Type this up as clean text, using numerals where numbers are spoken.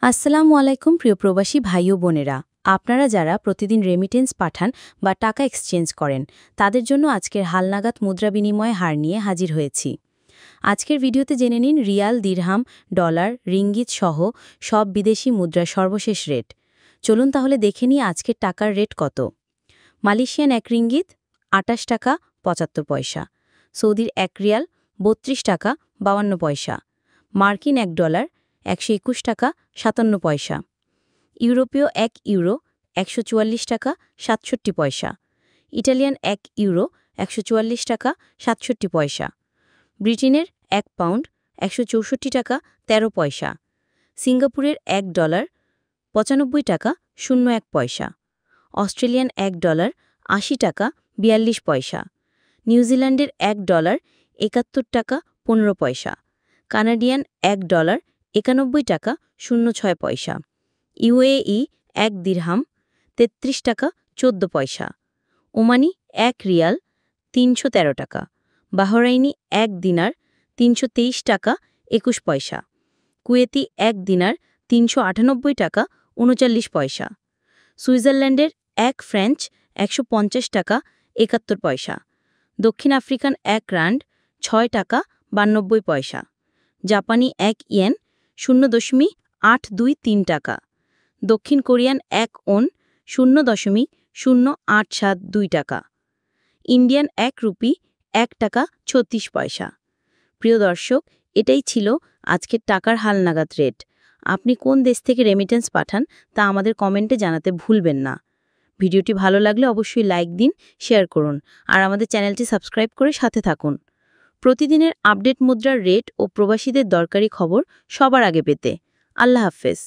আসসালামু আলাইকুম প্রিয় প্রবাসী ভাই ও বোনেরা। আপনারা যারা প্রতিদিন রেমিটেন্স পাঠান বা টাকা এক্সচেঞ্জ করেন, তাদের জন্য আজকের হালনাগাদ মুদ্রা বিনিময় হার নিয়ে হাজির হয়েছি। আজকের ভিডিওতে জেনে নিন রিয়াল, দিরহাম, ডলার, রিঙ্গিত সহ সব বিদেশি মুদ্রার সর্বশেষ রেট। চলুন তাহলে দেখে নিই আজকের টাকার রেট কত। মালয়েশিয়ান ১ রিঙ্গিত ২৮ টাকা ৭৫ পয়সা, সৌদির ১ রিয়াল ৩২ টাকা ৫২ পয়সা, মার্কিন $১ ১২১ টাকা ৫৭ পয়সা, ইউরোপীয় ১ ইউরো ১৪৪ টাকা ৬৭ পয়সা, ইটালিয়ান ১ ইউরো ১৪৪ টাকা ৬৭ পয়সা, ব্রিটেনের ১ পাউন্ড ১৬৪ টাকা ১৩ পয়সা, সিঙ্গাপুরের $১ ৯৫ টাকা ০১ পয়সা, অস্ট্রেলিয়ান $১ ৮০ টাকা ৪২ পয়সা, নিউজিল্যান্ডের $১ ৭১ টাকা ১৫ পয়সা, কানাডিয়ান $১ ৯১ টাকা ০৬ পয়সা, ইউএই ১ দিরহাম ৩৩ টাকা ১৪ পয়সা, ওমানি ১ রিয়াল ৩১৩ টাকা, বাহরাইনি ১ দিনার ৩২৩ টাকা ২১ পয়সা, কুয়েতি ১ দিনার ৩৯৮ টাকা ৩৯ পয়সা, সুইজারল্যান্ডের ১ ফ্রেঞ্চ ১৫০ টাকা ৭১ পয়সা, দক্ষিণ আফ্রিকান ১ রান্ড ৬ টাকা ৯২ পয়সা, জাপানি ১ ইয়েন ০.৮23 টাকা, দক্ষিণ কোরিয়ান ১ ওন ০.০৮৭২ টাকা, ইন্ডিয়ান ১ রুপি ১ টাকা ৩৬ পয়সা। প্রিয় দর্শক, এটাই ছিল আজকের টাকার হালনাগাদ রেট। আপনি কোন দেশ থেকে রেমিটেন্স পাঠান তা আমাদের কমেন্টে জানাতে ভুলবেন না। ভিডিওটি ভালো লাগলে অবশ্যই লাইক দিন, শেয়ার করুন আর আমাদের চ্যানেলটি সাবস্ক্রাইব করে সাথে থাকুন। প্রতিদিনের আপডেট মুদ্রার রেট ও প্রবাসীদের দরকারি খবর সবার আগে পেতে। আল্লাহ হাফেজ।